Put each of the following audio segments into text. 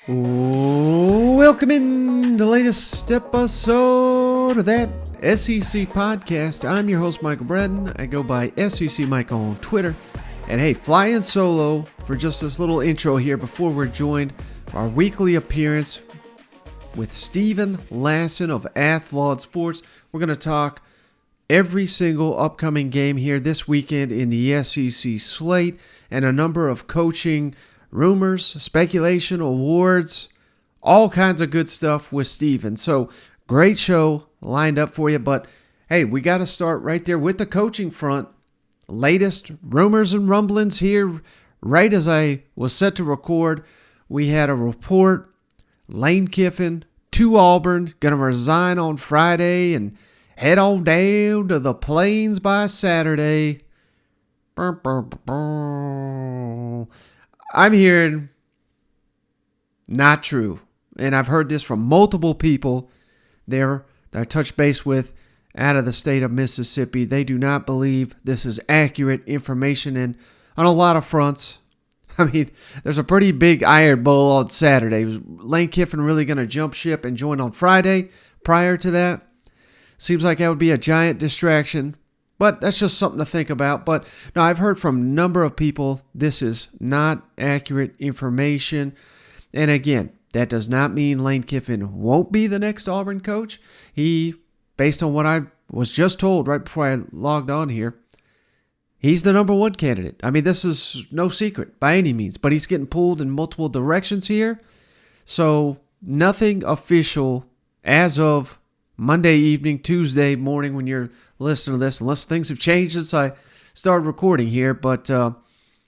Welcome in the latest episode of that SEC podcast. I'm your host, Michael Bratton. I go by SEC Mike on Twitter. And hey, flying solo for just this little intro here before we're joined for our weekly appearance with Stephen Lassan of Athlon Sports. We're going to talk every single upcoming game here this weekend in the SEC slate and a number of coaching rumors, speculation, awards, all kinds of good stuff with Stephen. So great show lined up for you. But hey, we got to start right there with the coaching front. Latest rumors and rumblings here. Right as I was set to record, we had a report. Lane Kiffin to Auburn, going to resign on Friday and head on down to the Plains by Saturday. I'm hearing not true. And I've heard this from multiple people there that I touched base with out of the state of Mississippi. They do not believe this is accurate information, and on a lot of fronts. I mean, there's a pretty big Iron Bowl on Saturday. Was Lane Kiffin really going to jump ship and join on Friday prior to that? Seems like that would be a giant distraction, but that's just something to think about. But no, I've heard from a number of people this is not accurate information. And again, that does not mean Lane Kiffin won't be the next Auburn coach. He, based on what I was just told right before I logged on here, he's the number one candidate. I mean, this is no secret by any means, but he's getting pulled in multiple directions here. So nothing official as of Monday evening, Tuesday morning when you're listening to this, unless things have changed since I started recording here. But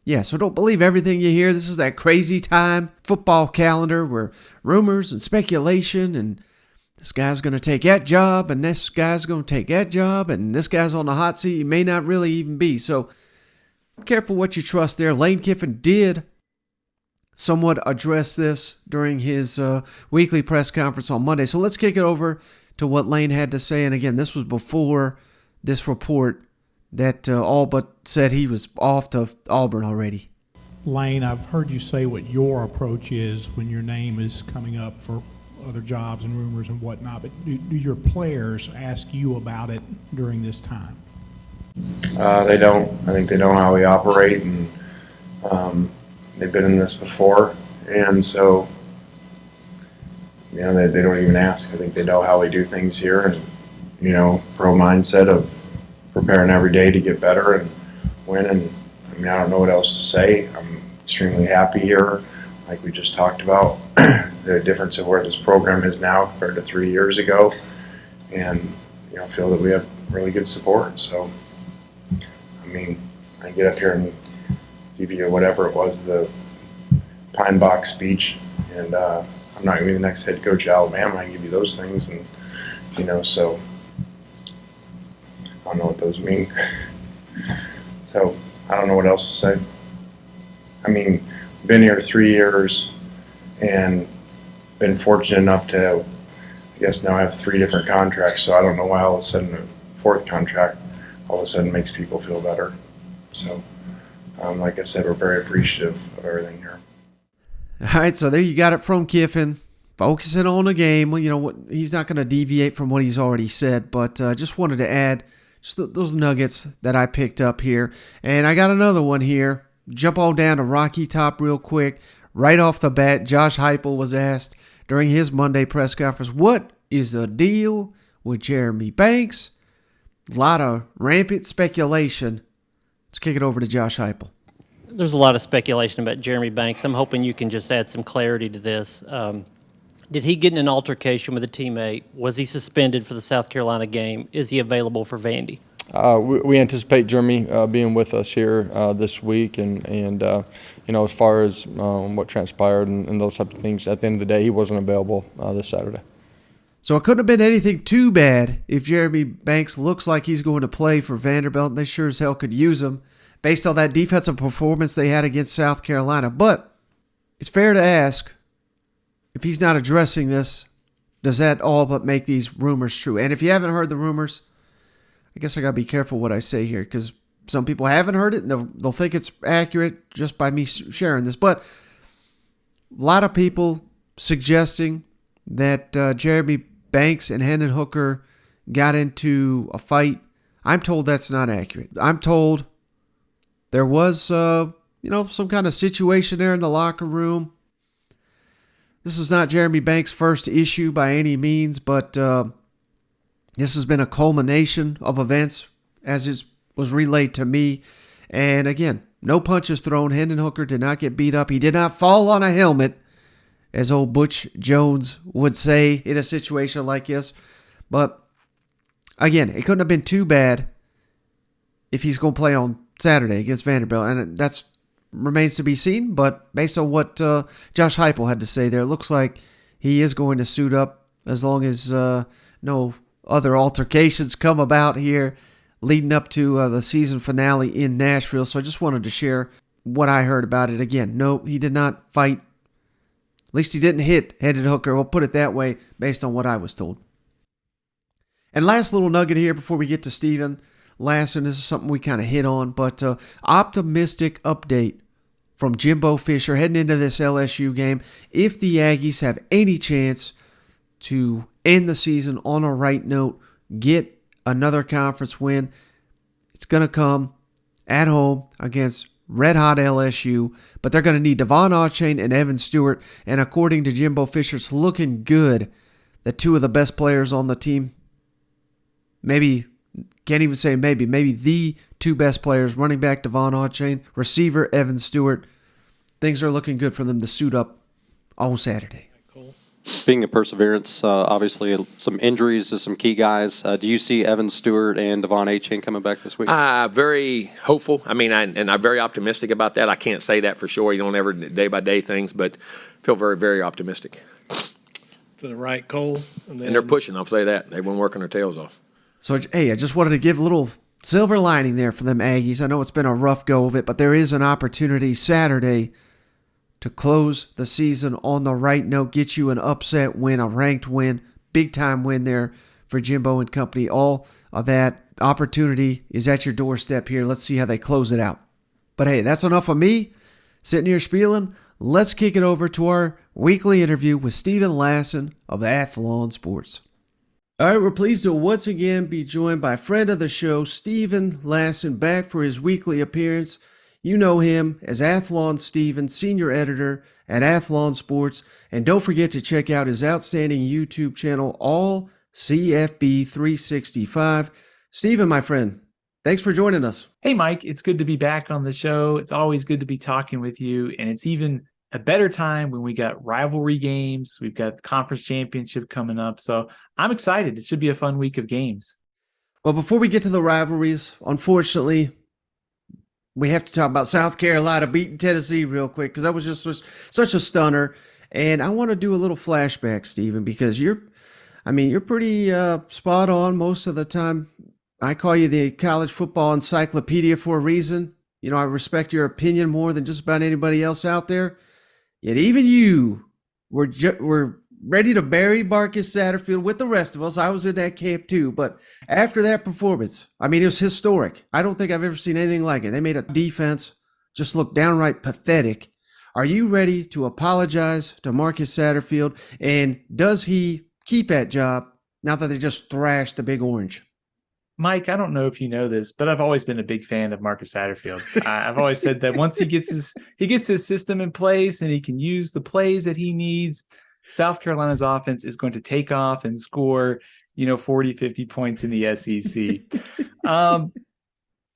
yeah, so don't believe everything you hear. This is that crazy time football calendar where rumors and speculation and this guy's going to take that job, and this guy's going to take that job, and this guy's on the hot seat. He may not really even be. So be careful what you trust there. Lane Kiffin did somewhat address this during his weekly press conference on Monday. So let's kick it over to what Lane had to say. And again, this was before this report that all but said he was off to Auburn already. Lane, I've heard you say what your approach is when your name is coming up for other jobs and rumors and whatnot, but do your players ask you about it during this time? They don't. I think they know how we operate, and they've been in this before, and so they don't even ask. I think they know how we do things here, and pro mindset of preparing every day to get better and win. And I mean, I don't know what else to say. I'm extremely happy here, like we just talked about. The difference of where this program is now compared to 3 years ago, and feel that we have really good support. So, I mean, I get up here and give you whatever it was, the Pine Box speech, and I'm not going to be the next head coach of Alabama. I give you those things, and so I don't know what those mean. So I don't know what else to say. I mean, been here 3 years and been fortunate enough to, I guess, now have 3 different contracts. So I don't know why all of a sudden a 4th contract all of a sudden makes people feel better. So, like I said, we're very appreciative of everything here. All right, so there you got it from Kiffin. Focusing on the game. He's not going to deviate from what he's already said, but just wanted to add just those nuggets that I picked up here. And I got another one here. Jump all down to Rocky Top real quick. Right off the bat, Josh Heupel was asked during his Monday press conference, what is the deal with Jeremy Banks? A lot of rampant speculation. Let's kick it over to Josh Heupel. There's a lot of speculation about Jeremy Banks. I'm hoping you can just add some clarity to this. Did he get in an altercation with a teammate? Was he suspended for the South Carolina game? Is he available for Vandy? We anticipate Jeremy being with us here this week, and as far as what transpired and those types of things, at the end of the day, he wasn't available this Saturday. So it couldn't have been anything too bad if Jeremy Banks looks like he's going to play for Vanderbilt, and they sure as hell could use him based on that defensive performance they had against South Carolina. But it's fair to ask, if he's not addressing this, does that all but make these rumors true? And if you haven't heard the rumors, I guess I got to be careful what I say here, because Some people haven't heard it, and they'll think it's accurate just by me sharing this. But a lot of people suggesting that Jeremy Banks and Hendon Hooker got into a fight. I'm told that's not accurate. I'm told there was, some kind of situation there in the locker room. This is not Jeremy Banks' first issue by any means, but this has been a culmination of events as it was relayed to me. And again, no punches thrown. Hendon Hooker did not get beat up. He did not fall on a helmet, as old Butch Jones would say in a situation like this. But again, it couldn't have been too bad if he's going to play on Saturday against Vanderbilt. And that's remains to be seen. But based on what Josh Heupel had to say there, it looks like he is going to suit up as long as no other altercations come about here leading up to the season finale in Nashville. So I just wanted to share what I heard about it. Again, no, he did not fight. At least he didn't hit Hendon Hooker. We'll put it that way based on what I was told. And last little nugget here before we get to Steven Lassan. This is something we kind of hit on, but optimistic update from Jimbo Fisher heading into this LSU game. If the Aggies have any chance to end the season on a right note, get another conference win, it's going to come at home against red-hot LSU, but they're going to need Devon Achane and Evan Stewart, and according to Jimbo Fisher, it's looking good that two of the best players on the team, maybe the two best players, running back Devon Achane, receiver Evan Stewart, things are looking good for them to suit up on Saturday. Speaking of perseverance, obviously some injuries to some key guys. Do you see Evan Stewart and Devon Achane coming back this week? Very hopeful. I'm very optimistic about that. I can't say that for sure. You don't ever day-by-day things, but feel very, very optimistic. To the right, Cole. And they're pushing, I'll say that. They've been working their tails off. So, hey, I just wanted to give a little silver lining there for them Aggies. I know it's been a rough go of it, but there is an opportunity Saturday to close the season on the right note, get you an upset win, a ranked win, big-time win there for Jimbo and company. All of that opportunity is at your doorstep here. Let's see how they close it out. But, hey, that's enough of me sitting here spieling. Let's kick it over to our weekly interview with Steven Lassan of Athlon Sports. All right, we're pleased to once again be joined by friend of the show, Steven Lassan, back for his weekly appearance. You know him as Athlon Steven, senior editor at Athlon Sports. And don't forget to check out his outstanding YouTube channel, All CFB 365. Steven, my friend, thanks for joining us. Hey, Mike, it's good to be back on the show. It's always good to be talking with you. And it's even a better time when we got rivalry games. We've got the conference championship coming up. So I'm excited. It should be a fun week of games. Well, before we get to the rivalries, unfortunately, we have to talk about South Carolina beating Tennessee real quick because that was just such a stunner. And I want to do a little flashback, Steven, because you're pretty spot on most of the time. I call you the college football encyclopedia for a reason. You know, I respect your opinion more than just about anybody else out there. Yet even you were ready to bury Marcus Satterfield with the rest of us. I was in that camp too. But after that performance, it was historic. I don't think I've ever seen anything like it. They made a defense just look downright pathetic. Are you ready to apologize to Marcus Satterfield? And does he keep that job now that they just thrashed the Big Orange? Mike, I don't know if you know this, but I've always been a big fan of Marcus Satterfield. I've always said that once he gets his system in place and he can use the plays that he needs, South Carolina's offense is going to take off and score, 40, 50 points in the SEC.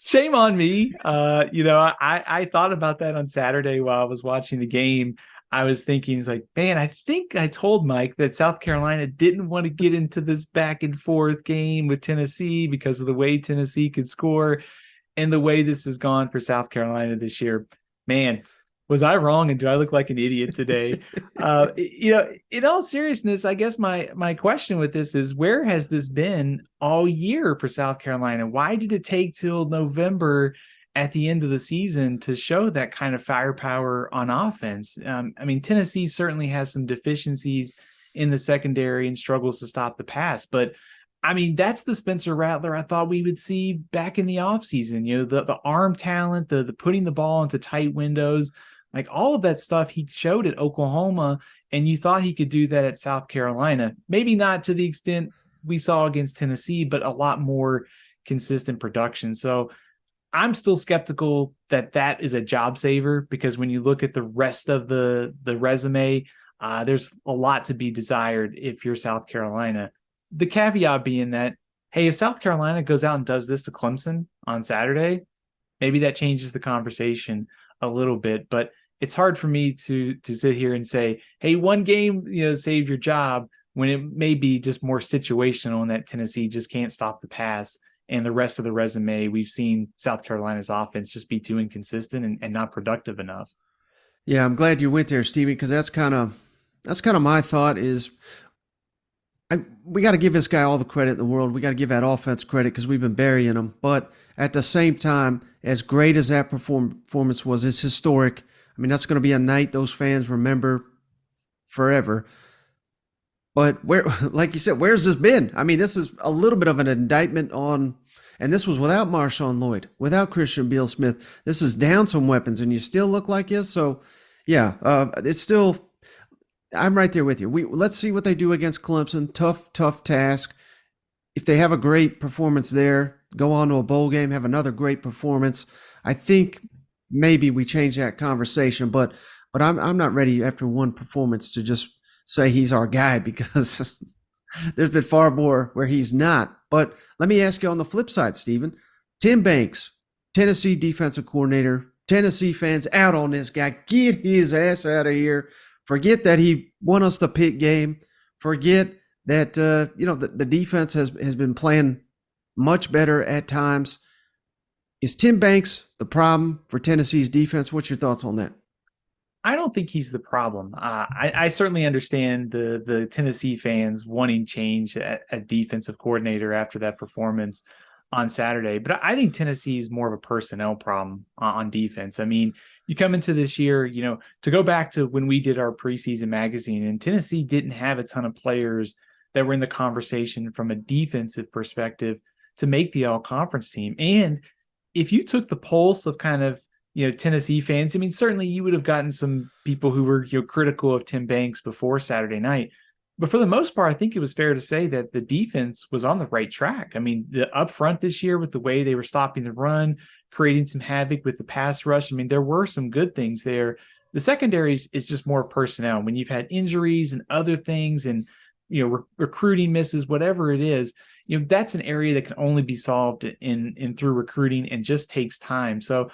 Shame on me. I thought about that on Saturday while I was watching the game. I was thinking, man, I think I told Mike that South Carolina didn't want to get into this back and forth game with Tennessee because of the way Tennessee could score and the way this has gone for South Carolina this year. Man, was I wrong? And do I look like an idiot today? In all seriousness, I guess my question with this is, where has this been all year for South Carolina? Why did it take till November at the end of the season to show that kind of firepower on offense? Tennessee certainly has some deficiencies in the secondary and struggles to stop the pass, but I mean, that's the Spencer Rattler I thought we would see back in the offseason. The arm talent, the putting the ball into tight windows, like all of that stuff he showed at Oklahoma, and you thought he could do that at South Carolina. Maybe not to the extent we saw against Tennessee, but a lot more consistent production. So I'm still skeptical that that is a job saver, because when you look at the rest of the resume, there's a lot to be desired if you're South Carolina. The caveat being that, hey, if South Carolina goes out and does this to Clemson on Saturday, maybe that changes the conversation a little bit. But it's hard for me to sit here and say, hey, one game, saved your job, when it may be just more situational, and that Tennessee just can't stop the pass. And the rest of the resume, we've seen South Carolina's offense just be too inconsistent and not productive enough. Yeah, I'm glad you went there, Stevie, because that's kind of my thought is we got to give this guy all the credit in the world. We got to give that offense credit because we've been burying him. But at the same time, as great as that performance was, it's historic. I mean, that's going to be a night those fans remember forever. But like you said, where's this been? I mean, this is a little bit of an indictment on, and this was without Marshawn Lloyd, without Christian Beal-Smith. This is down some weapons, and you still look like this. So, yeah, it's still. I'm right there with you. Let's see what they do against Clemson. Tough task. If they have a great performance there, go on to a bowl game, have another great performance. I think maybe we change that conversation, but I'm not ready after one performance to just say he's our guy, because there's been far more where he's not. But let me ask you on the flip side, Stephen. Tim Banks, Tennessee defensive coordinator. Tennessee fans out on this guy. Get his ass out of here. Forget that he won us the pick game. Forget that the defense has been playing much better at times. Is Tim Banks the problem for Tennessee's defense? What's your thoughts on that? I don't think he's the problem. I certainly understand the Tennessee fans wanting change at defensive coordinator after that performance on Saturday, but I think Tennessee is more of a personnel problem on defense. I mean, you come into this year, to go back to when we did our preseason magazine, and Tennessee didn't have a ton of players that were in the conversation from a defensive perspective to make the all-conference team. And if you took the pulse of kind of, Tennessee fans, I mean, certainly you would have gotten some people who were, critical of Tim Banks before Saturday night. But for the most part, I think it was fair to say that the defense was on the right track. I mean, the up front this year with the way they were stopping the run, creating some havoc with the pass rush. I mean, there were some good things there. The secondary is just more personnel. When you've had injuries and other things and, recruiting misses, whatever it is, that's an area that can only be solved in through recruiting and just takes time. So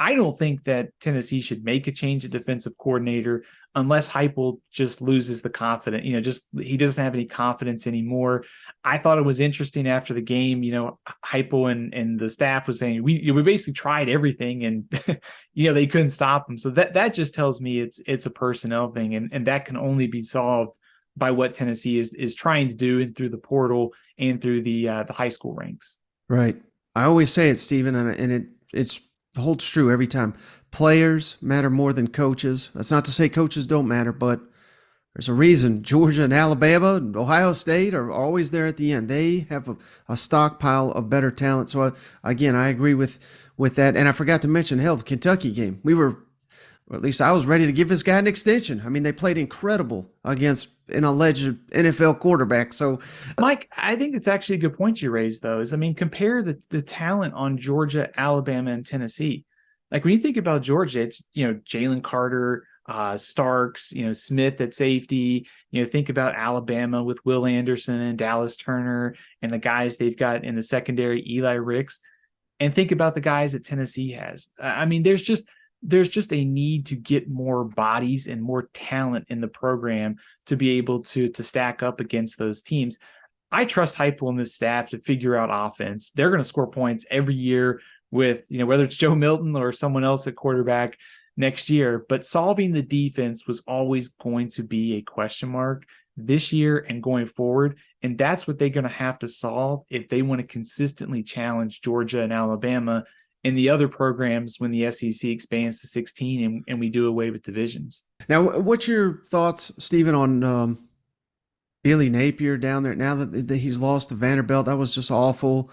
I don't think that Tennessee should make a change at defensive coordinator unless Heupel just loses the confidence, he doesn't have any confidence anymore. I thought it was interesting after the game, Heupel and the staff was saying, we basically tried everything and, they couldn't stop him. So that just tells me it's a personnel thing. And that can only be solved by what Tennessee is trying to do and through the portal and through the high school ranks. Right. I always say it, Stephen, and it holds true every time. Players matter more than coaches. That's not to say coaches don't matter, but there's a reason Georgia and Alabama and Ohio State are always there at the end. They have a stockpile of better talent. So, again, I agree with that. And I forgot to mention, the Kentucky game. Or at least I was ready to give this guy an extension. I mean, they played incredible against an alleged NFL quarterback. So, Mike, I think it's actually a good point you raised, though, compare the talent on Georgia, Alabama, and Tennessee. Like when you think about Georgia, it's, Jalen Carter, Starks, Smith at safety. Think about Alabama with Will Anderson and Dallas Turner and the guys they've got in the secondary, Eli Ricks. And think about the guys that Tennessee has. I mean, there's just a need to get more bodies and more talent in the program to be able to stack up against those teams. I trust Heupel and this staff to figure out offense. They're going to score points every year with, whether it's Joe Milton or someone else at quarterback next year. But solving the defense was always going to be a question mark this year and going forward. And that's what they're going to have to solve if they want to consistently challenge Georgia and Alabama and the other programs when the SEC expands to 16 and we do away with divisions. Now, what's your thoughts, Stephen, on Billy Napier down there. Now that he's lost to Vanderbilt, that was just awful.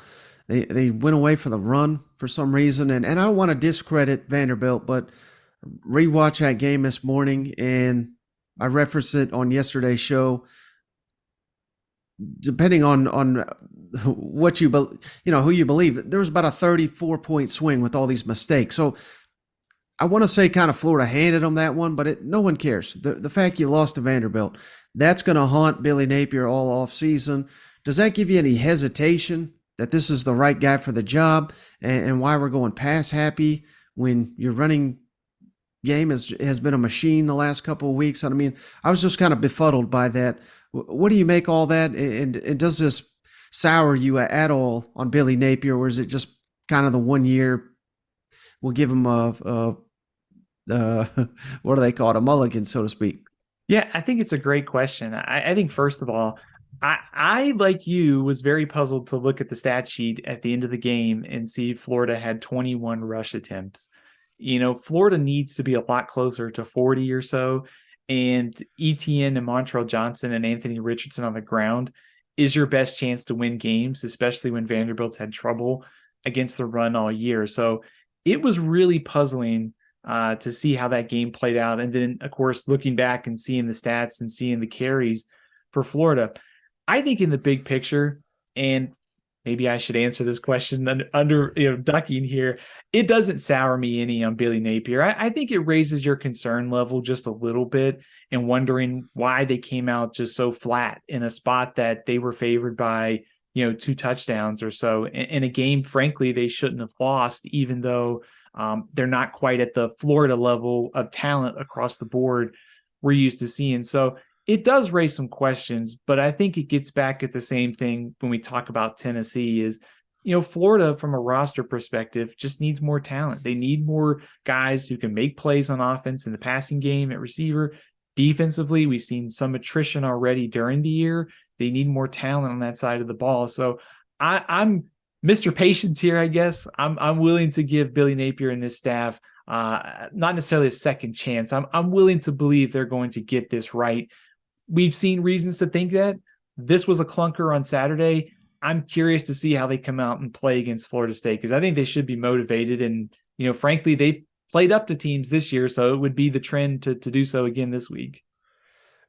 They went away for the run for some reason, and I don't want to discredit Vanderbilt, but rewatch that game this morning, and I referenced it on yesterday's show. Depending on what who you believe, there was about a 34-point swing with all these mistakes. So I want to say kind of Florida handed them that one, but no one cares. The fact you lost to Vanderbilt, that's going to haunt Billy Napier all off season. Does that give you any hesitation that this is the right guy for the job, and why we're going pass happy when your running game has been a machine the last couple of weeks? I mean, I was just kind of befuddled by that. What do you make all that, and does this sour you at all on Billy Napier, or is it just kind of the 1 year? We'll give him a what do they call it, a mulligan, so to speak. Yeah, I think it's a great question. I think, first of all, I, like you, was very puzzled to look at the stat sheet at the end of the game and see Florida had 21 rush attempts. Florida needs to be a lot closer to 40 or so. And Etienne and Montrell Johnson and Anthony Richardson on the ground is your best chance to win games, especially when Vanderbilt's had trouble against the run all year. So it was really puzzling to see how that game played out. And then, of course, looking back and seeing the stats and seeing the carries for Florida, I think in the big picture, and maybe I should answer this question under ducking here, it doesn't sour me any on Billy Napier. I think it raises your concern level just a little bit and wondering why they came out just so flat in a spot that they were favored by 2 touchdowns or so in a game, frankly, they shouldn't have lost, even though they're not quite at the Florida level of talent across the board we're used to seeing. So it does raise some questions, but I think it gets back at the same thing when we talk about Tennessee is, Florida from a roster perspective just needs more talent. They need more guys who can make plays on offense in the passing game at receiver. Defensively, we've seen some attrition already during the year. They need more talent on that side of the ball. So I'm Mr. Patience here, I guess. I'm willing to give Billy Napier and his staff not necessarily a second chance. I'm willing to believe they're going to get this right. We've seen reasons to think that. This was a clunker on Saturday. I'm curious to see how they come out and play against Florida State, because I think they should be motivated. And, frankly, they've played up to teams this year, so it would be the trend to do so again this week.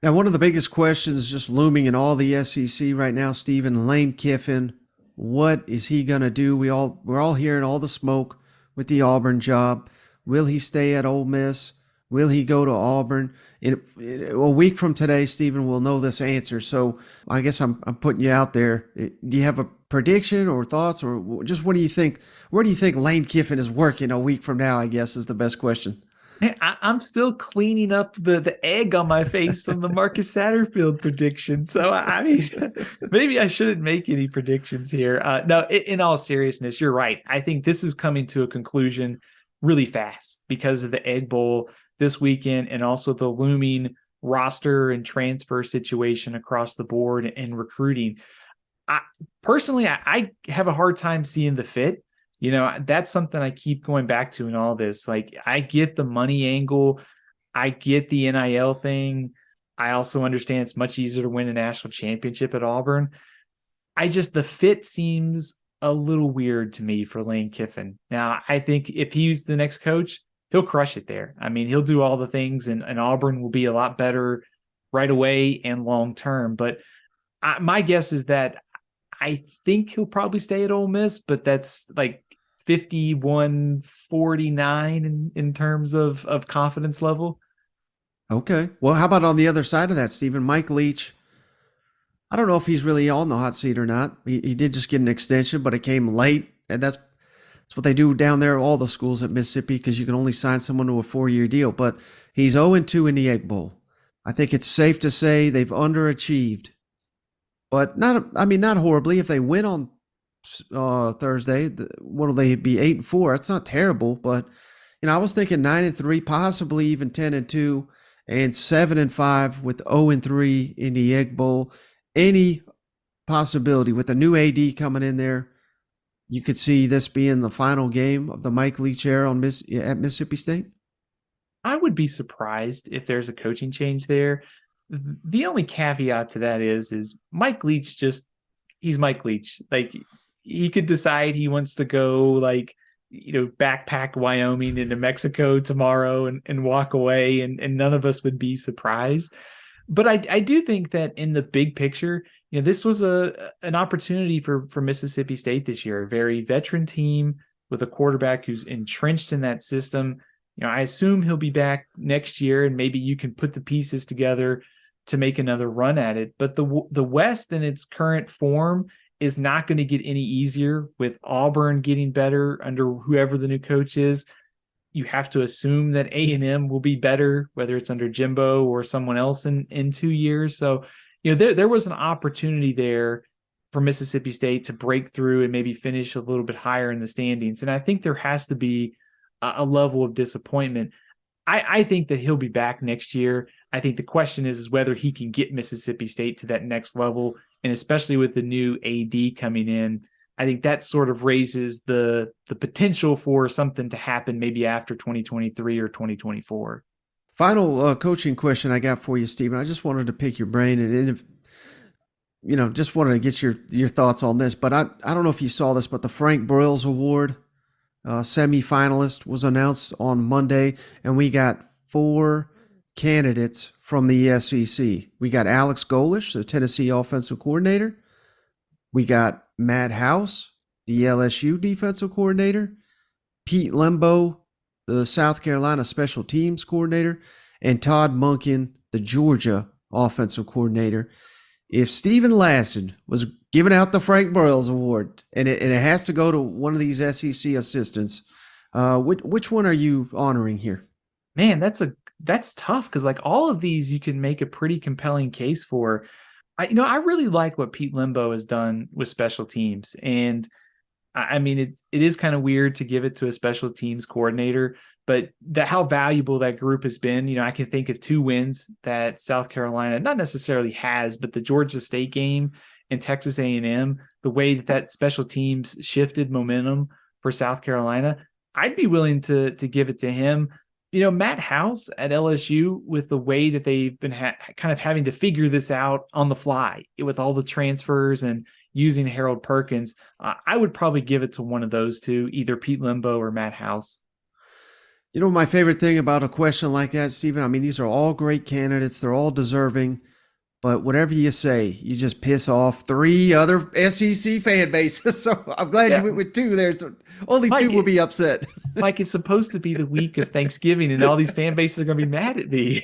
Now, one of the biggest questions just looming in all the SEC right now, Stephen, Lane Kiffin, what is he going to do? We're all hearing all the smoke with the Auburn job. Will he stay at Ole Miss? Will he go to Auburn? A week from today, Stephen, will know this answer. So I guess I'm putting you out there. Do you have a prediction or thoughts, or just what do you think? Where do you think Lane Kiffin is working a week from now, I guess, is the best question. Man, I'm still cleaning up the egg on my face from the Marcus Satterfield prediction. So, I mean, maybe I shouldn't make any predictions here. No, in all seriousness, you're right. I think this is coming to a conclusion really fast because of the Egg Bowl this weekend and also the looming roster and transfer situation across the board and recruiting. Personally, I have a hard time seeing the fit. That's something I keep going back to in all this. Like, I get the money angle. I get the NIL thing. I also understand it's much easier to win a national championship at Auburn. The fit seems a little weird to me for Lane Kiffin. Now, I think if he's the next coach, he'll crush it there. I mean, he'll do all the things, and Auburn will be a lot better right away and long term. But my guess is that I think he'll probably stay at Ole Miss, but that's like 51-49 in terms of confidence level. Okay. Well, how about on the other side of that, Stephen? Mike Leach. I don't know if he's really on the hot seat or not. He did just get an extension, but it came late, and that's what they do down there, all the schools at Mississippi, because you can only sign someone to a 4-year deal. But he's 0-2 in the Egg Bowl. I think it's safe to say they've underachieved, but not horribly. If they win on Thursday, what'll they be, 8-4? That's not terrible, but I was thinking 9-3, possibly even 10-2, and 7-5 with 0-3 in the Egg Bowl. Any possibility with the new AD coming in there, you could see this being the final game of the Mike Leach era at Mississippi State? I would be surprised if there's a coaching change there. The only caveat to that is Mike Leach he's Mike Leach. Like, he could decide he wants to go, like, backpack Wyoming into Mexico tomorrow and walk away, and none of us would be surprised. But I do think that in the big picture, this was an opportunity for Mississippi State this year. A very veteran team with a quarterback who's entrenched in that system. I assume he'll be back next year, and maybe you can put the pieces together to make another run at it. But the West in its current form is not going to get any easier with Auburn getting better under whoever the new coach is. You have to assume that A&M will be better, whether it's under Jimbo or someone else in 2 years. So, there was an opportunity there for Mississippi State to break through and maybe finish a little bit higher in the standings. And I think there has to be a level of disappointment. I think that he'll be back next year. I think the question is whether he can get Mississippi State to that next level. And especially with the new AD coming in, I think that sort of raises the potential for something to happen maybe after 2023 or 2024. Final coaching question I got for you, Stephen. I just wanted to pick your brain and if, just wanted to get your thoughts on this. But I don't know if you saw this, but the Frank Broyles Award semifinalist was announced on Monday, and we got 4 candidates from the SEC. We got Alex Golesh, the Tennessee offensive coordinator. We got Matt House, the LSU defensive coordinator. Pete Lembo, the South Carolina special teams coordinator. And Todd Monken, the Georgia offensive coordinator. If Stephen Lassan was giving out the Frank Broyles Award, and it has to go to one of these SEC assistants, which one are you honoring here? Man, that's tough, because like all of these you can make a pretty compelling case for. I really like what Pete Lembo has done with special teams. And I mean, it is kind of weird to give it to a special teams coordinator, but how valuable that group has been. I can think of 2 wins that South Carolina not necessarily has, but the Georgia State game and Texas A&M, the way that special teams shifted momentum for South Carolina, I'd be willing to give it to him. Matt House at LSU, with the way that they've been kind of having to figure this out on the fly with all the transfers and using Harold Perkins, I would probably give it to one of those 2, either Pete Lembo or Matt House. My favorite thing about a question like that, Stephen, I mean, these are all great candidates. They're all deserving. But whatever you say, you just piss off 3 other SEC fan bases. So I'm glad you went with 2 there. So only Mike, 2 will be upset. Mike, it's supposed to be the week of Thanksgiving, and all these fan bases are going to be mad at me.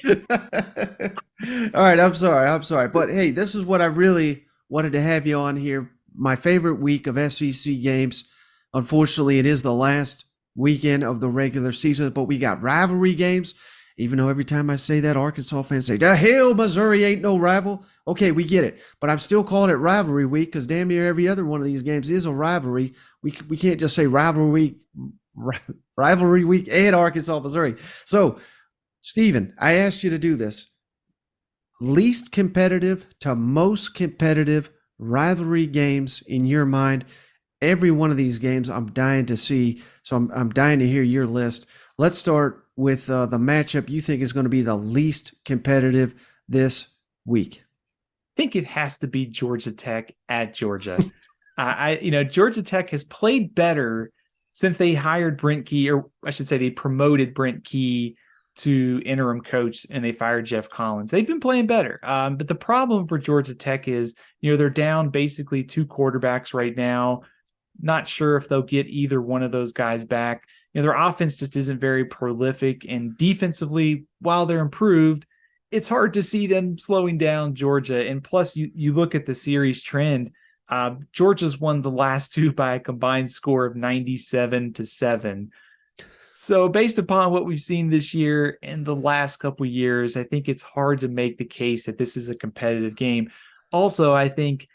All right, I'm sorry. But hey, this is what I really wanted to have you on here. My favorite week of SEC games. Unfortunately, it is the last weekend of the regular season, but we got rivalry games. Even though every time I say that, Arkansas fans say, "The hell, Missouri ain't no rival." Okay, we get it. But I'm still calling it rivalry week because damn near every other one of these games is a rivalry. We can't just say rivalry week and Arkansas, Missouri. So, Stephen, I asked you to do this. Least competitive to most competitive rivalry games in your mind. Every one of these games I'm dying to see. So I'm dying to hear your list. Let's start with the matchup you think is going to be the least competitive this week. I think it has to be Georgia Tech at Georgia. Georgia Tech has played better since they hired Brent Key, or I should say they promoted Brent Key to interim coach and they fired Jeff Collins. They've been playing better. But the problem for Georgia Tech is, they're down basically 2 quarterbacks right now. Not sure if they'll get either one of those guys back. Their offense just isn't very prolific, and defensively, while they're improved, it's hard to see them slowing down Georgia. And plus, you look at the series trend, Georgia's won the last 2 by a combined score of 97-7. So based upon what we've seen this year and the last couple of years, I think it's hard to make the case that this is a competitive game. Also, I think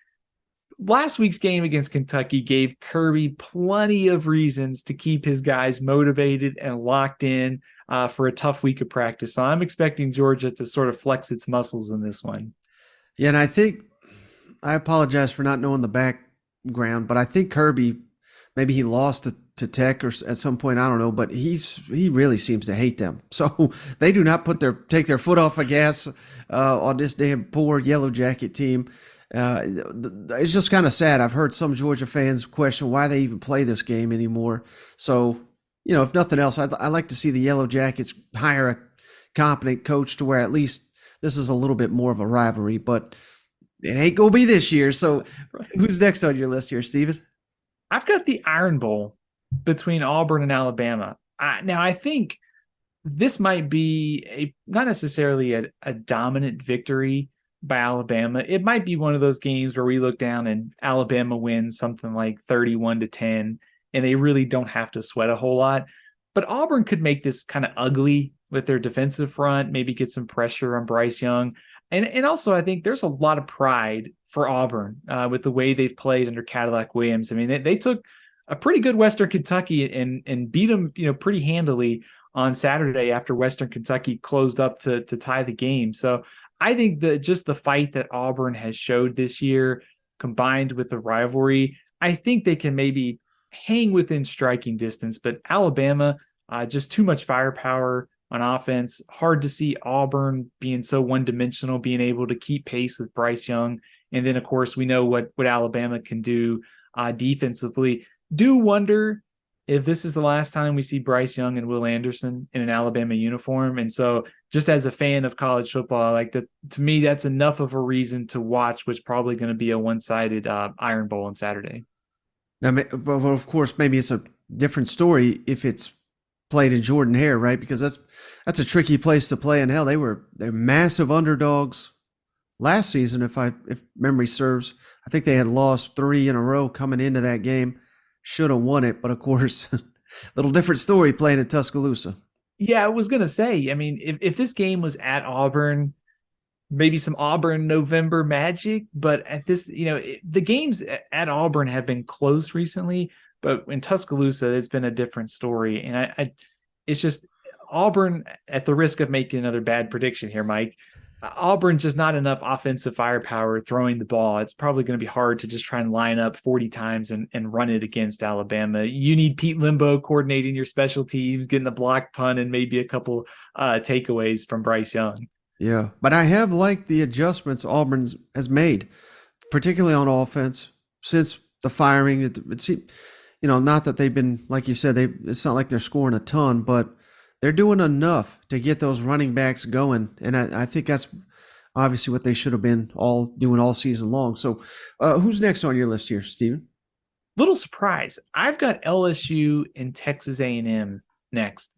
last week's game against Kentucky gave Kirby plenty of reasons to keep his guys motivated and locked in for a tough week of practice. So I'm expecting Georgia to sort of flex its muscles in this one. Yeah, and I think, I apologize for not knowing the background, but I think Kirby, maybe he lost to Tech or at some point, I don't know, but he really seems to hate them. So they do not take their foot off the gas on this damn poor Yellow Jacket team. It's just kind of sad. I've heard some Georgia fans question why they even play this game anymore. So, if nothing else, I'd like to see the Yellow Jackets hire a competent coach to where at least this is a little bit more of a rivalry, but it ain't going to be this year. So who's next on your list here, Steven? I've got the Iron Bowl between Auburn and Alabama. Now, I think this might be not necessarily a dominant victory by Alabama. It might be one of those games where we look down and Alabama wins something like 31-10, and they really don't have to sweat a whole lot. But Auburn could make this kind of ugly with their defensive front, maybe get some pressure on Bryce Young. And also, I think there's a lot of pride for Auburn with the way they've played under Cadillac Williams. I mean, they took a pretty good Western Kentucky and beat them, pretty handily on Saturday after Western Kentucky closed up to tie the game. So I think that just the fight that Auburn has showed this year, combined with the rivalry, I think they can maybe hang within striking distance. But Alabama, just too much firepower on offense. Hard to see Auburn being so one-dimensional, being able to keep pace with Bryce Young. And then, of course, we know what Alabama can do defensively. Do wonder if this is the last time we see Bryce Young and Will Anderson in an Alabama uniform. And so just as a fan of college football, like that, to me, that's enough of a reason to watch what's probably going to be a one-sided Iron Bowl on Saturday. Now, but of course, maybe it's a different story if it's played in Jordan-Hare, right? Because that's a tricky place to play. And hell, they're massive underdogs last season, if memory serves. I think they had lost 3 in a row coming into that game. Should have won it, but of course, a little different story playing at Tuscaloosa. Yeah, I was gonna say. I mean, if this game was at Auburn, maybe some Auburn November magic. But at this, the games at Auburn have been close recently. But in Tuscaloosa, it's been a different story. And it's just Auburn, at the risk of making another bad prediction here, Mike, Auburn just not enough offensive firepower throwing the ball. It's probably going to be hard to just try and line up 40 times and run it against Alabama. You need Pete Limbo coordinating your special teams, getting a block punt, and maybe a couple takeaways from Bryce Young. Yeah, but I have liked the adjustments Auburn has made, particularly on offense, since the firing. It's not that they've been, like you said, it's not like they're scoring a ton, but they're doing enough to get those running backs going. And I think that's obviously what they should have been doing all season long. So who's next on your list here, Steven? Little surprise. I've got LSU and Texas A&M next.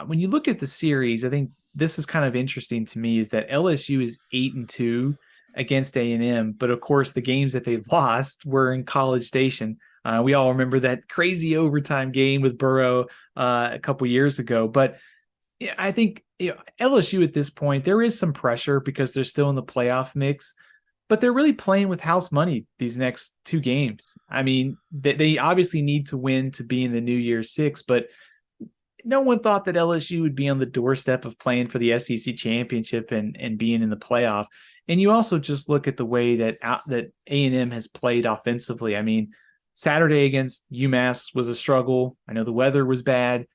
When you look at the series, I think this is kind of interesting to me, is that LSU is 8-2 against A&M. But of course, the games that they lost were in College Station. We all remember that crazy overtime game with Burrow a couple years ago. But I think LSU at this point, there is some pressure because they're still in the playoff mix, but they're really playing with house money these next 2 games. I mean, they obviously need to win to be in the New Year's Six, but no one thought that LSU would be on the doorstep of playing for the SEC championship and being in the playoff. And you also just look at the way that A&M has played offensively. I mean, Saturday against UMass was a struggle. I know the weather was bad,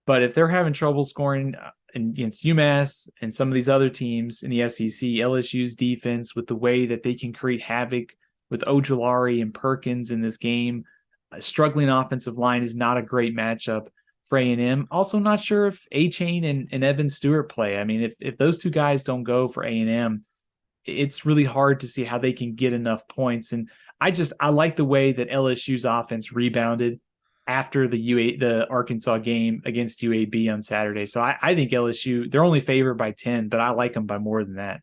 but if they're having trouble scoring against UMass and some of these other teams in the SEC, LSU's defense, with the way that they can create havoc with Ojulari and Perkins in this game, a struggling offensive line is not a great matchup for A&M. Also not sure if A-Chain and Evan Stewart play. I mean, if those 2 guys don't go for A&M, it's really hard to see how they can get enough points. And I like the way that LSU's offense rebounded after the Arkansas game against UAB on Saturday. So I think LSU, they're only favored by 10, but I like them by more than that.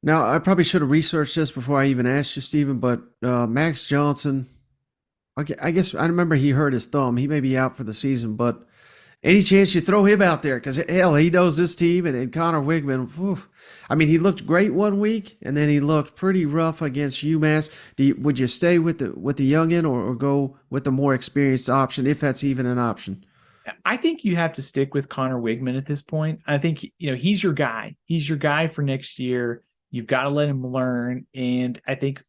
Now, I probably should have researched this before I even asked you, Steven, but Max Johnson, I guess I remember he hurt his thumb. He may be out for the season, but any chance you throw him out there? Because, hell, he knows this team. And Connor Wigman, whew, I mean, he looked great one week, and then he looked pretty rough against UMass. Would you stay with the youngin or go with the more experienced option, if that's even an option? I think you have to stick with Connor Wigman at this point. I think he's your guy. He's your guy for next year. You've got to let him learn. And I think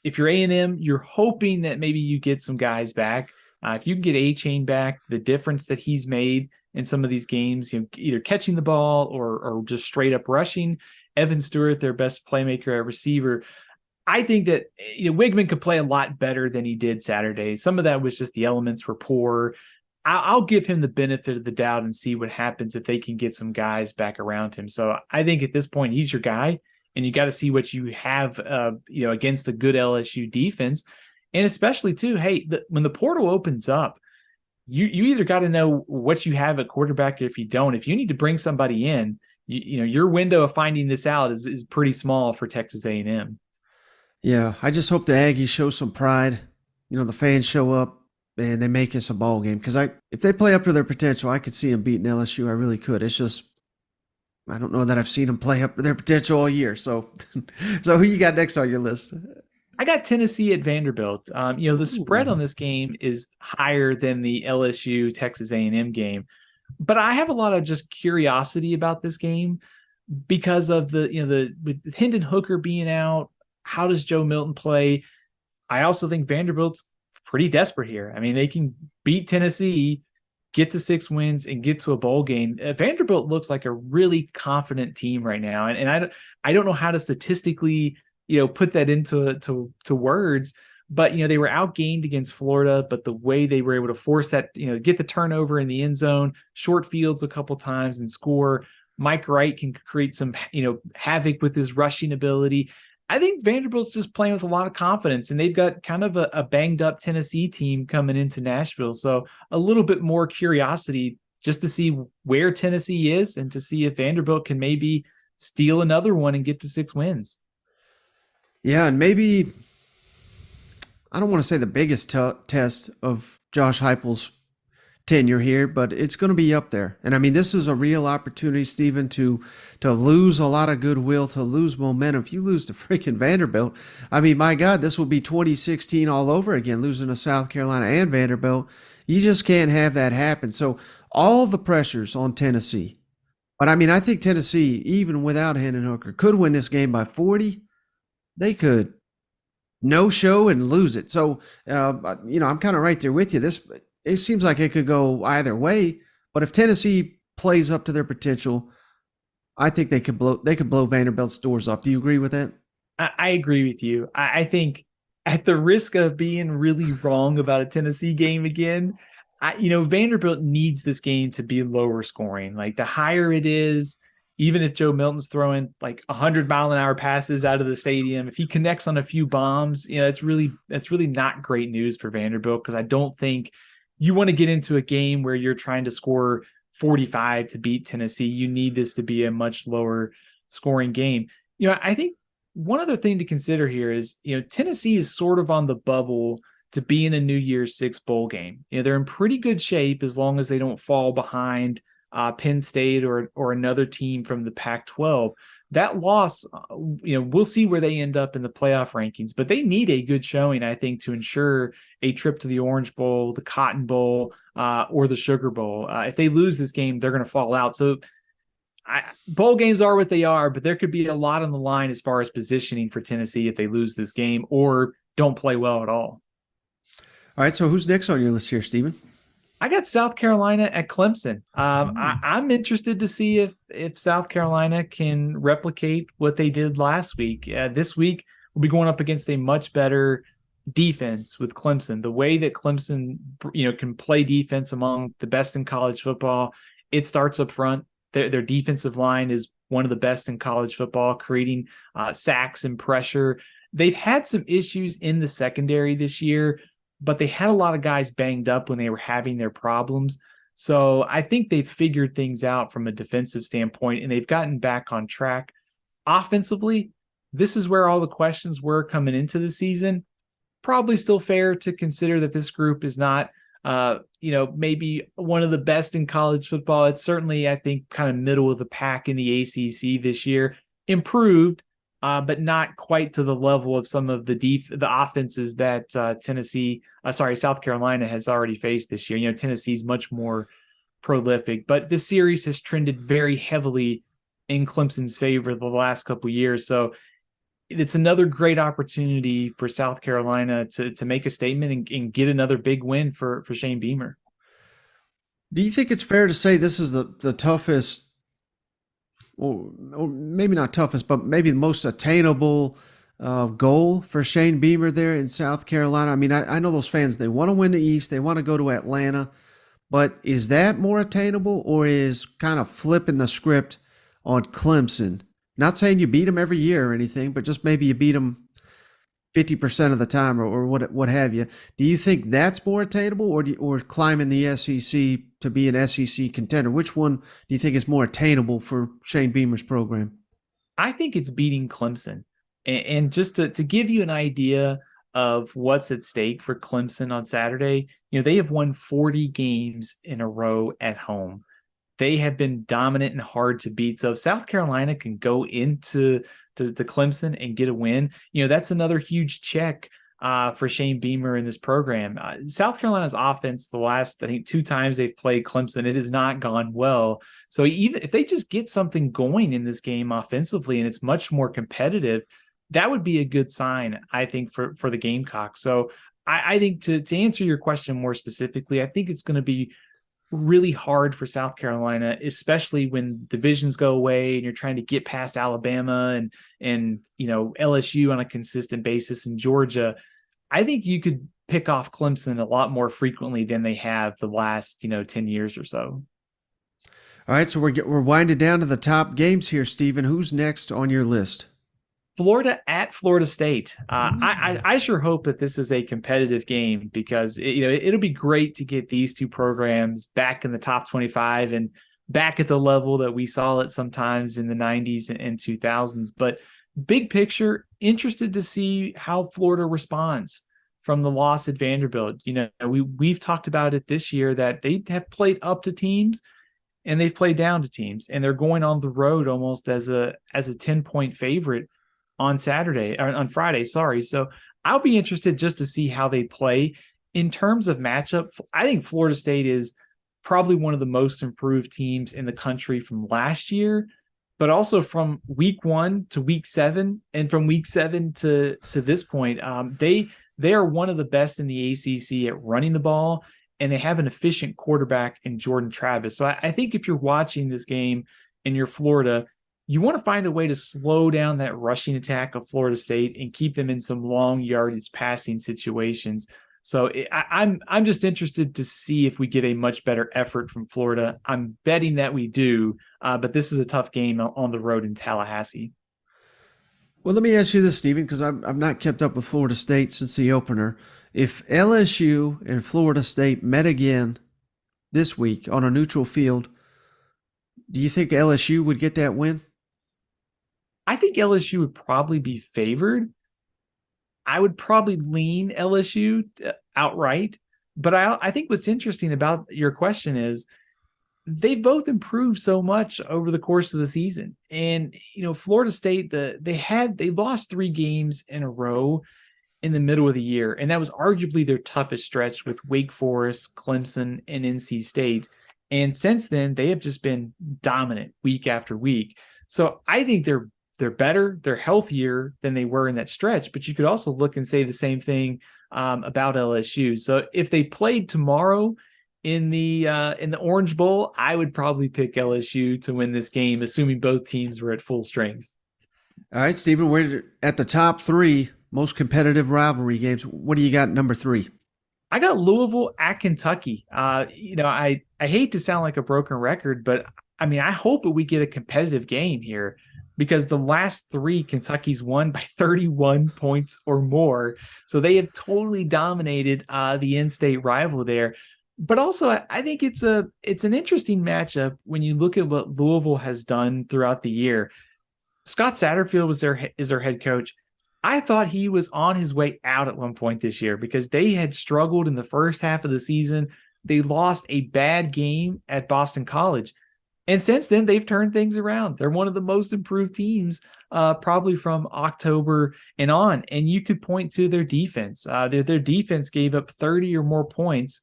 if you're A&M, you're hoping that maybe you get some guys back. If you can get A-Chain back, the difference that he's made in some of these games, either catching the ball or just straight up rushing. Evan Stewart, their best playmaker at receiver. I think that Wigman could play a lot better than he did Saturday. Some of that was just the elements were poor. I'll give him the benefit of the doubt and see what happens if they can get some guys back around him. So I think at this point he's your guy, and you got to see what you have, against a good LSU defense, and especially too. Hey, when the portal opens up, you either got to know what you have at quarterback. If you don't, if you need to bring somebody in, your window of finding this out is pretty small for Texas A&M. Yeah, I just hope the Aggies show some pride. The fans show up and they make us a ball game. Because if they play up to their potential, I could see them beating LSU. I really could. It's just I don't know that I've seen them play up to their potential all year. So who you got next on your list? I got Tennessee at Vanderbilt. The spread on this game is higher than the LSU Texas A&M game, but I have a lot of just curiosity about this game because of with Hendon Hooker being out. How does Joe Milton play? I also think Vanderbilt's pretty desperate here. I mean, they can beat Tennessee, get to 6 wins, and get to a bowl game. Vanderbilt looks like a really confident team right now, and I don't know how to statistically put that into words, but they were outgained against Florida, but the way they were able to force that, get the turnover in the end zone, short fields a couple times and score. Mike Wright can create some havoc with his rushing ability. I think Vanderbilt's just playing with a lot of confidence, and they've got kind of a banged up Tennessee team coming into Nashville. So a little bit more curiosity just to see where Tennessee is and to see if Vanderbilt can maybe steal another one and get to 6 wins. Yeah, and maybe I don't want to say the biggest test of Josh Heupel's tenure here, but it's going to be up there. And I mean, this is a real opportunity, Stephen, to lose a lot of goodwill, to lose momentum. If you lose to freaking Vanderbilt, I mean, my God, this will be 2016 all over again, losing to South Carolina and Vanderbilt. You just can't have that happen. So all the pressure's on Tennessee. But I mean, I think Tennessee, even without Hendon Hooker, could win this game by 40. They could no show and lose it. So, I'm kind of right there with you. It seems like it could go either way, but if Tennessee plays up to their potential, I think they could blow Vanderbilt's doors off. Do you agree with that? I agree with you. I think at the risk of being really wrong about a Tennessee game again, Vanderbilt needs this game to be lower scoring. Like the higher it is, even if Joe Milton's throwing like 100-mile-an-hour passes out of the stadium, if he connects on a few bombs, that's really not great news for Vanderbilt, because I don't think you want to get into a game where you're trying to score 45 to beat Tennessee. You need this to be a much lower scoring game. I think one other thing to consider here is, Tennessee is sort of on the bubble to be in a New Year's Six bowl game. They're in pretty good shape as long as they don't fall behind Penn State or another team from the Pac-12. That loss, we'll see where they end up in the playoff rankings, but they need a good showing, I think, to ensure a trip to the Orange Bowl, the Cotton Bowl, or the Sugar Bowl. If they lose this game, they're going to fall out. So bowl games are what they are, but there could be a lot on the line as far as positioning for Tennessee if they lose this game or don't play well at all. All right, so who's next on your list here, Stephen? I got South Carolina at Clemson. I'm interested to see if South Carolina can replicate what they did last week. This week, we'll be going up against a much better defense with Clemson. The way that Clemson, can play defense among the best in college football, it starts up front. Their defensive line is one of the best in college football, creating sacks and pressure. They've had some issues in the secondary this year, but they had a lot of guys banged up when they were having their problems. So I think they've figured things out from a defensive standpoint, and they've gotten back on track. Offensively, this is where all the questions were coming into the season. Probably still fair to consider that this group is not, maybe one of the best in college football. It's certainly, I think, kind of middle of the pack in the ACC this year. Improved, but not quite to the level of some of the offenses that South Carolina has already faced this year. Tennessee's much more prolific, but this series has trended very heavily in Clemson's favor the last couple of years. So it's another great opportunity for South Carolina to make a statement and get another big win for Shane Beamer. Do you think it's fair to say this is the toughest, or maybe not toughest, but maybe the most attainable goal for Shane Beamer there in South Carolina? I mean, I know those fans, they want to win the East, they want to go to Atlanta, but is that more attainable, or is kind of flipping the script on Clemson? Not saying you beat them every year or anything, but just maybe you beat them 50% of the time, or what have you. Do you think that's more attainable, or climbing the SEC to be an SEC contender? Which one do you think is more attainable for Shane Beamer's program? I think it's beating Clemson. And just to give you an idea of what's at stake for Clemson on Saturday, they have won 40 games in a row at home. They have been dominant and hard to beat. So if South Carolina can go into the Clemson and get a win, that's another huge check for Shane Beamer in this program. South Carolina's offense, the last, I think, 2 times they've played Clemson, it has not gone well. So even if they just get something going in this game offensively and it's much more competitive, that would be a good sign, I think, for the Gamecocks. So I think to answer your question more specifically, I think it's going to be really hard for South Carolina, especially when divisions go away and you're trying to get past Alabama and LSU on a consistent basis in Georgia. I think you could pick off Clemson a lot more frequently than they have the last 10 years or so. All right, so we're winding down to the top games here, Stephen. Who's next on your list? Florida at Florida State. I sure hope that this is a competitive game, because it'll be great to get these two programs back in the top 25 and back at the level that we saw it sometimes in the 90s and 2000s. But big picture, interested to see how Florida responds from the loss at Vanderbilt. We've talked about it this year that they have played up to teams and they've played down to teams, and they're going on the road almost as a 10-point favorite on Friday. So I'll be interested just to see how they play. In terms of matchup, I think Florida State is probably one of the most improved teams in the country from last year, but also from week 1 to week 7, and from week 7 to this point, they are one of the best in the ACC at running the ball, and they have an efficient quarterback in Jordan Travis. So I think if you're watching this game and you're Florida, you want to find a way to slow down that rushing attack of Florida State and keep them in some long yardage passing situations. So I'm just interested to see if we get a much better effort from Florida. I'm betting that we do, but this is a tough game on the road in Tallahassee. Well, let me ask you this, Stephen, because I've not kept up with Florida State since the opener. If LSU and Florida State met again this week on a neutral field, do you think LSU would get that win? I think LSU would probably be favored. I would probably lean LSU outright. But I think what's interesting about your question is they've both improved so much over the course of the season. And, Florida State, they lost 3 games in a row in the middle of the year. And that was arguably their toughest stretch with Wake Forest, Clemson, and NC State. And since then, they have just been dominant week after week. So I think they're better, they're healthier than they were in that stretch, but you could also look and say the same thing about LSU. So if they played tomorrow in the Orange Bowl, I would probably pick LSU to win this game, assuming both teams were at full strength. All right, Stephen, we're at the top 3 most competitive rivalry games. What do you got number 3? I got Louisville at Kentucky. I hate to sound like a broken record, but I mean, I hope that we get a competitive game here, because the last 3 Kentucky's won by 31 points or more. So they have totally dominated the in-state rival there. But also, I think it's an interesting matchup when you look at what Louisville has done throughout the year. Scott Satterfield is their head coach. I thought he was on his way out at one point this year because they had struggled in the first half of the season. They lost a bad game at Boston College. And since then, they've turned things around. They're one of the most improved teams probably from October and on. And you could point to their defense. Their defense gave up 30 or more points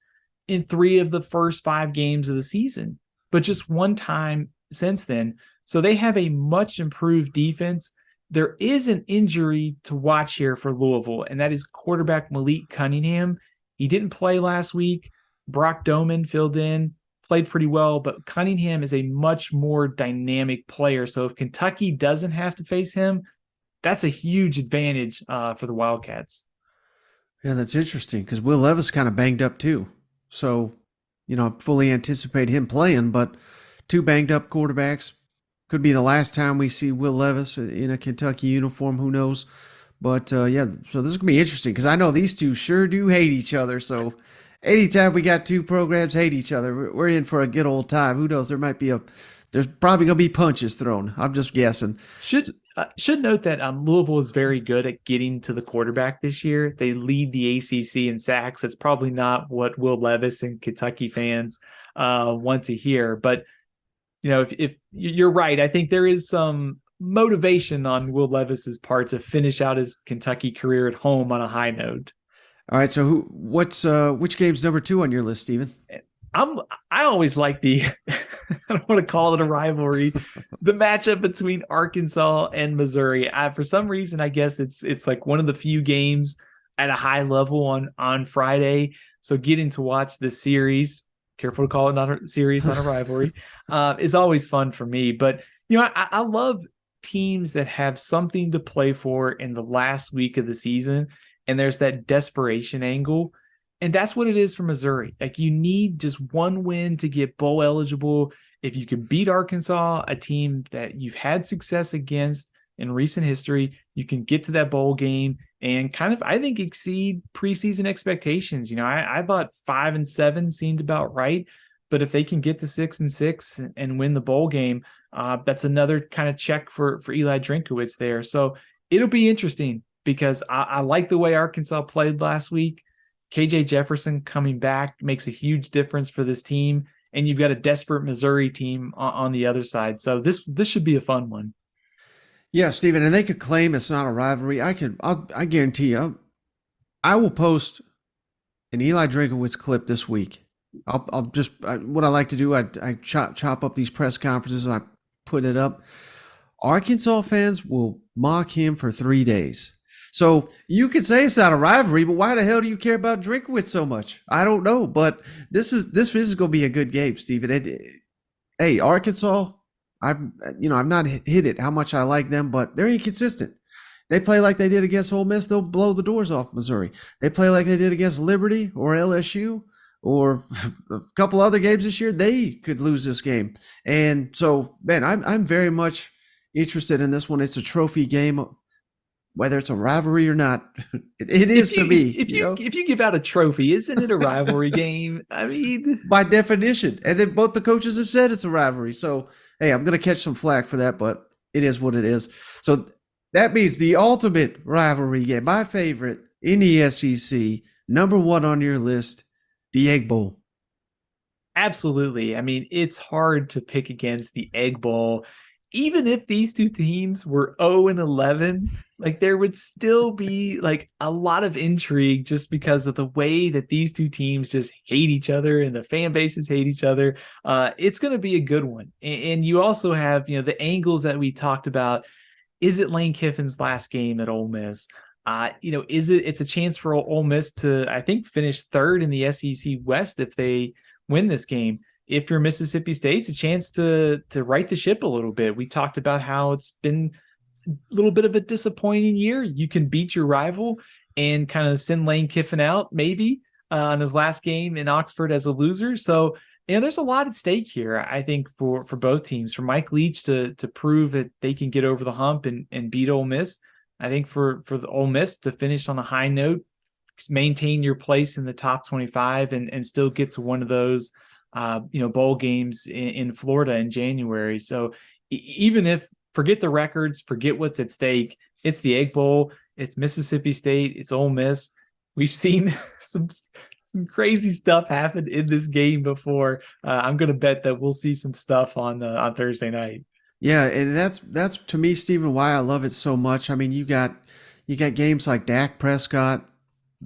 in 3 of the first 5 games of the season, but just one time since then. So they have a much improved defense. there is an injury to watch here for Louisville, and that is quarterback Malik Cunningham. He didn't play last week. Brock Doman filled in, played pretty well, but Cunningham is a much more dynamic player. So if Kentucky doesn't have to face him, that's a huge advantage for the Wildcats. Yeah, that's interesting because Will Levis kind of banged up too. So, I fully anticipate him playing, but two banged up quarterbacks. Could be the last time we see Will Levis in a Kentucky uniform. Who knows? But, so this is going to be interesting because I know these two sure do hate each other. So anytime we got two programs hate each other, we're in for a good old time. Who knows? There's probably going to be punches thrown. I'm just guessing. Should note that Louisville is very good at getting to the quarterback this year. They lead the ACC in sacks. That's probably not what Will Levis and Kentucky fans want to hear. But, if you're right, I think there is some motivation on Will Levis's part to finish out his Kentucky career at home on a high note. All right. So which game's number 2 on your list, Stephen? I always like I don't want to call it a rivalry, the matchup between Arkansas and Missouri. For some reason, I guess it's like one of the few games at a high level on Friday. So getting to watch this series, careful to call it not a series, not a rivalry, is always fun for me. But, I love teams that have something to play for in the last week of the season. And there's that desperation angle. And that's what it is for Missouri. Like, you need just one win to get bowl eligible. If you can beat Arkansas, a team that you've had success against in recent history, you can get to that bowl game and kind of, I think, exceed preseason expectations. I thought 5-7 seemed about right, but if they can get to 6-6 and win the bowl game, that's another kind of check for Eli Drinkowitz there. So it'll be interesting because I like the way Arkansas played last week. KJ Jefferson coming back makes a huge difference for this team, and you've got a desperate Missouri team on the other side. So this should be a fun one. Yeah, Stephen, and they could claim it's not a rivalry. I guarantee you, I will post an Eli Drinkowitz clip this week. What I like to do, I chop up these press conferences and I put it up. Arkansas fans will mock him for 3 days. So you could say it's not a rivalry, but why the hell do you care about Drinkowitz so much? I don't know, but this is going to be a good game, Stephen. Hey, Arkansas, I've not hit it how much I like them, but they're inconsistent. They play like they did against Ole Miss, they'll blow the doors off Missouri. They play like they did against Liberty or LSU or a couple other games this year. They could lose this game, and so man, I'm very much interested in this one. It's a trophy game. Whether it's a rivalry or not, it is to me. If you give out a trophy, isn't it a rivalry game? I mean, by definition, and then both the coaches have said it's a rivalry. So, hey, I'm going to catch some flack for that, but it is what it is. So that means the ultimate rivalry game, my favorite in the SEC, number 1 on your list, the Egg Bowl. Absolutely. I mean, it's hard to pick against the Egg Bowl. Even if these two teams were 0-11, like there would still be like a lot of intrigue just because of the way that these two teams just hate each other and the fan bases hate each other. It's going to be a good one. And you also have, the angles that we talked about. Is it Lane Kiffin's last game at Ole Miss? It's a chance for Ole Miss to, I think, finish 3rd in the SEC West if they win this game. If you're Mississippi State, it's a chance to right the ship a little bit. We talked about how it's been a little bit of a disappointing year. You can beat your rival and kind of send Lane Kiffin out maybe on his last game in Oxford as a loser. So, there's a lot at stake here, I think, for both teams. For Mike Leach to prove that they can get over the hump and beat Ole Miss. I think for the Ole Miss to finish on a high note, maintain your place in the top 25 and still get to one of those bowl games in Florida in January. So even if, forget the records, forget what's at stake, it's the Egg Bowl, it's Mississippi State, it's Ole Miss. We've seen some crazy stuff happen in this game before. I'm going to bet that we'll see some stuff on Thursday night. Yeah, and that's to me, Stephen, why I love it so much. I mean, you got games like Dak Prescott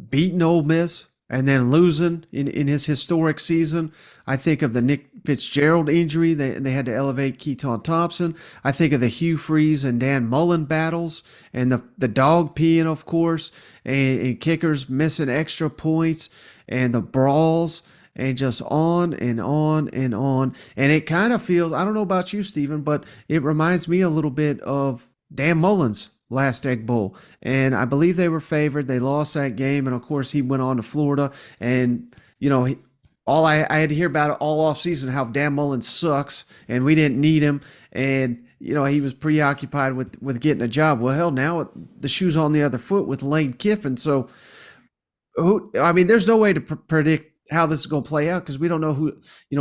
beating Ole Miss and then losing in his historic season. I think of the Nick Fitzgerald injury. They had to elevate Keaton Thompson. I think of the Hugh Freeze and Dan Mullen battles and the dog peeing, of course, and kickers missing extra points and the brawls and just on and on and on. And it kind of feels, I don't know about you, Stephen, but it reminds me a little bit of Dan Mullen's last Egg Bowl. And I believe they were favored. They lost that game. And of course, he went on to Florida. And, I had to hear about it all off season, how Dan Mullen sucks and we didn't need him. And, he was preoccupied with getting a job. Well, hell, now the shoe's on the other foot with Lane Kiffin. So, there's no way to predict how this is going to play out because we don't know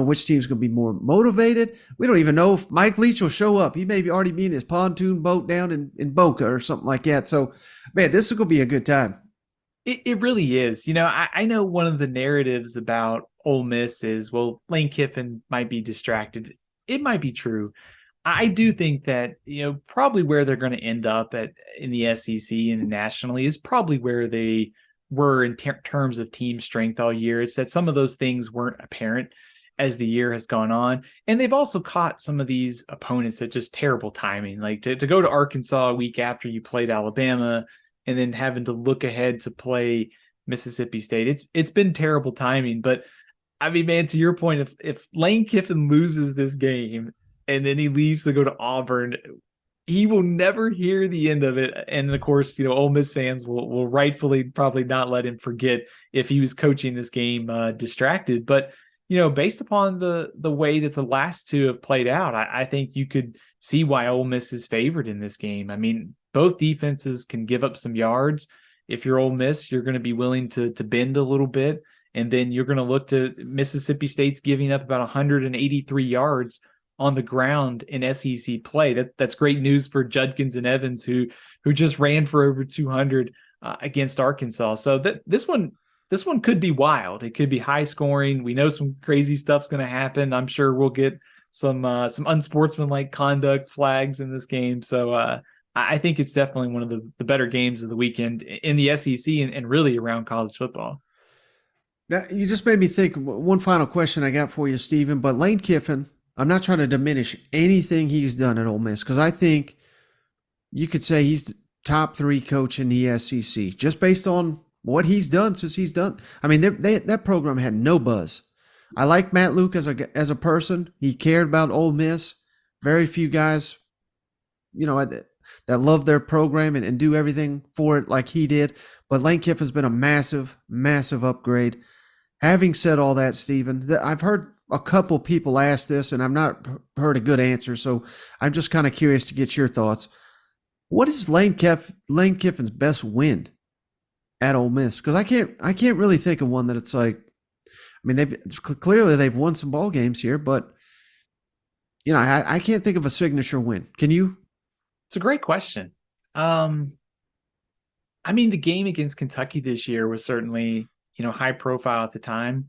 which team's going to be more motivated. We don't even know if Mike Leach will show up. He may be already be in his pontoon boat down in Boca or something like that. So, man, this is going to be a good time. It really is. I know one of the narratives about Ole Miss is, well, Lane Kiffin might be distracted. It might be true. I do think that, probably where they're going to end up in the SEC and nationally is probably where they were in terms of team strength all year. It's that some of those things weren't apparent as the year has gone on. And they've also caught some of these opponents at just terrible timing. Like to go to Arkansas a week after you played Alabama and then having to look ahead to play Mississippi State. It's been terrible timing. But man, to your point, if Lane Kiffin loses this game and then he leaves to go to Auburn, he will never hear the end of it. And of course, Ole Miss fans will rightfully probably not let him forget if he was coaching this game distracted. But, based upon the way that the last two have played out, I think you could see why Ole Miss is favored in this game. Both defenses can give up some yards. If you're Ole Miss, you're going to be willing to bend a little bit. And then you're going to look to Mississippi State's giving up about 183 yards on the ground in SEC play. That's great news for Judkins and Evans, who just ran for over 200 against Arkansas. So this one could be wild. It could be high scoring. We know some crazy stuff's going to happen. I'm sure we'll get some unsportsmanlike conduct flags in this game. So I think it's definitely one of the better games of the weekend in the SEC and really around college football. Now, you just made me think. One final question I got for you, Stephen. But Lane Kiffin, I'm not trying to diminish anything he's done at Ole Miss because I think you could say he's the top 3 coach in the SEC just based on what he's done since he's done. That program had no buzz. I like Matt Luke as a person. He cared about Ole Miss. Very few guys, that love their program and do everything for it like he did. But Lane Kiffin's been a massive, massive upgrade. Having said all that, Stephen, I've heard a couple people ask this, and I've not heard a good answer, so I'm just kind of curious to get your thoughts. What is Lane Kiffin's best win at Ole Miss? Because I can't really think of one that it's like. They've won some ball games here, but I can't think of a signature win. Can you? It's a great question. The game against Kentucky this year was certainly high profile at the time.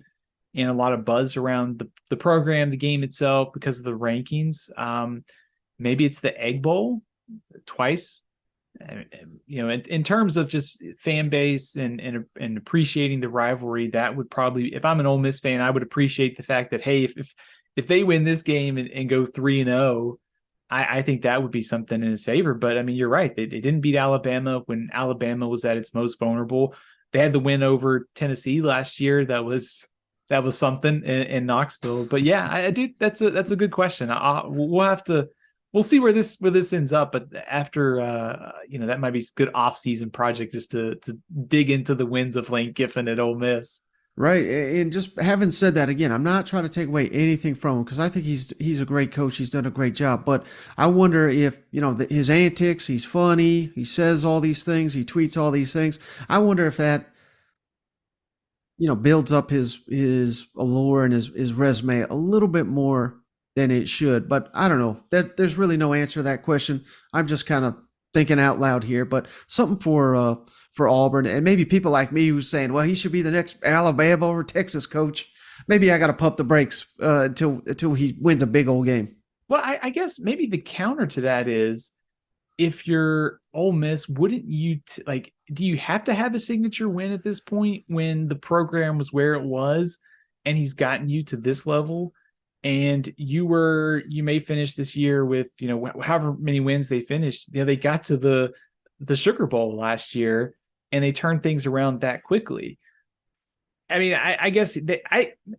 And a lot of buzz around the program, the game itself, because of the rankings. Maybe it's the Egg Bowl twice. In terms of just fan base and appreciating the rivalry, that would probably, if I'm an Ole Miss fan, I would appreciate the fact that, hey, if they win this game and go 3-0, I think that would be something in his favor. But you're right. They didn't beat Alabama when Alabama was at its most vulnerable. They had the win over Tennessee last year. That was something in Knoxville. But yeah, I do. That's a good question. We'll see where this ends up. But after that might be a good off-season project just to dig into the wins of Lane Kiffin at Ole Miss. Right, and just having said that, again, I'm not trying to take away anything from him because I think he's a great coach. He's done a great job. But I wonder if his antics. He's funny. He says all these things. He tweets all these things. I wonder if that builds up his allure and his resume a little bit more than it should. But I don't know. There's really no answer to that question. I'm just kind of thinking out loud here. But something for Auburn, and maybe people like me who's saying, well, he should be the next Alabama or Texas coach. Maybe I got to pump the brakes until he wins a big old game. Well, I guess maybe the counter to that is if you're Ole Miss, wouldn't you do you have to have a signature win at this point when the program was where it was and he's gotten you to this level? And you may finish this year with, however many wins they finished. They got to the Sugar Bowl last year and they turned things around that quickly. I mean, I guess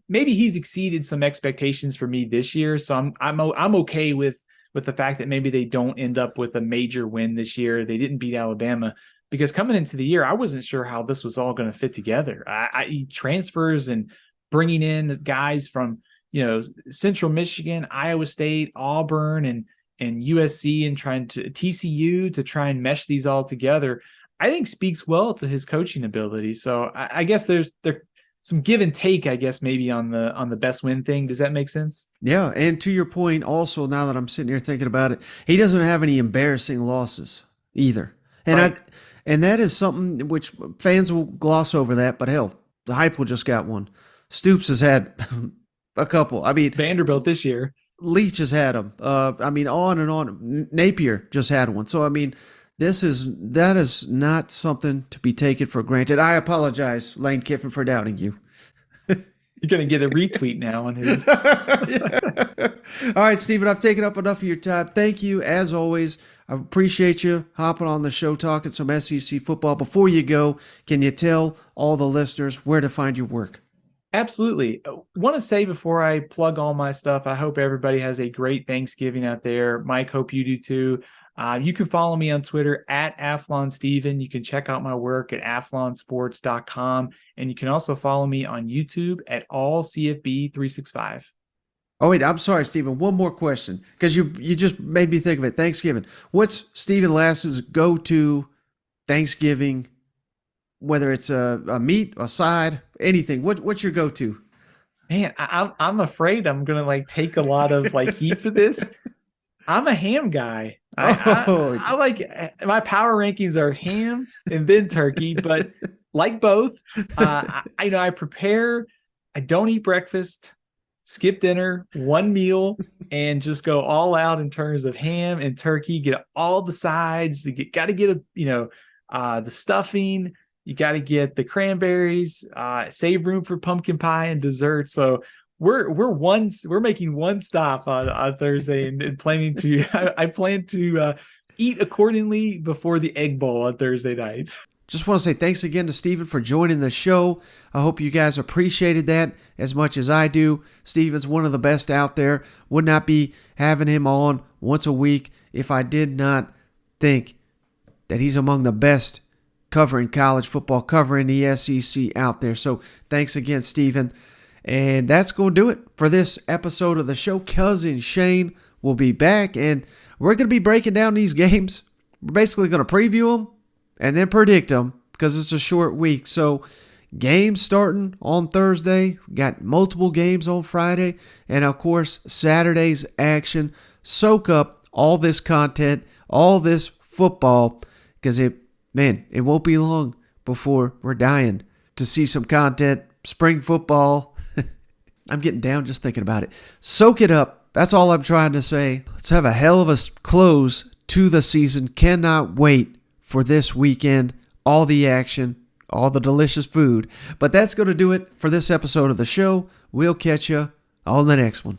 maybe he's exceeded some expectations for me this year. So I'm okay with the fact that maybe they don't end up with a major win this year. They didn't beat Alabama, because coming into the year, I wasn't sure how this was all going to fit together. Transfers and bringing in guys from, Central Michigan, Iowa State, Auburn, and USC, and trying to TCU to try and mesh these all together, I think speaks well to his coaching ability. So I guess there's some give and take, I guess, maybe on the best win thing. Does that make sense? Yeah, and to your point also, now that I'm sitting here thinking about it, he doesn't have any embarrassing losses either. And right. And that is something which fans will gloss over that, but hell, the Heupel just got one. Stoops has had a couple. I mean, Vanderbilt this year. Leach has had them. On and on. Napier just had one. So, I mean, that is not something to be taken for granted. I apologize, Lane Kiffin, for doubting you. You're going to get a retweet now on his. All right, Stephen, I've taken up enough of your time. Thank you, as always. I appreciate you hopping on the show, talking some SEC football. Before you go, can you tell all the listeners where to find your work? Absolutely. Want to say before I plug all my stuff, I hope everybody has a great Thanksgiving out there. Mike, hope you do too. You can follow me on Twitter at AthlonSteven. You can check out my work at athlonsports.com. And you can also follow me on YouTube at AllCFB365. Oh, wait, I'm sorry, Stephen. One more question, because you just made me think of it. Thanksgiving. What's Stephen Lassan's go-to Thanksgiving, whether it's a meat, a side, anything? What's your go-to? Man, I'm afraid I'm going to take a lot of heat for this. I'm a ham guy. I like, my power rankings are ham and then turkey, but like both, I prepare, I don't eat breakfast, skip dinner, one meal, and just go all out in terms of ham and turkey, get all the sides, got to get the stuffing, you got to get the cranberries, save room for pumpkin pie and dessert. So we're making one stop on Thursday and planning to I plan to eat accordingly before the Egg Bowl on Thursday night. Just want to say thanks again to Stephen for joining the show. I hope you guys appreciated that as much as I do. Stephen's one of the best out there. Would not be having him on once a week if I did not think that he's among the best covering college football, covering the SEC out there. So thanks again, Stephen. And that's going to do it for this episode of the show. Cousin Shane will be back, and we're going to be breaking down these games. We're basically going to preview them and then predict them because it's a short week. So games starting on Thursday. Got multiple games on Friday. And, of course, Saturday's action. Soak up all this content, all this football, because it won't be long before we're dying to see some content. Spring football. I'm getting down just thinking about it. Soak it up. That's all I'm trying to say. Let's have a hell of a close to the season. Cannot wait for this weekend. All the action, all the delicious food. But that's going to do it for this episode of the show. We'll catch you on the next one.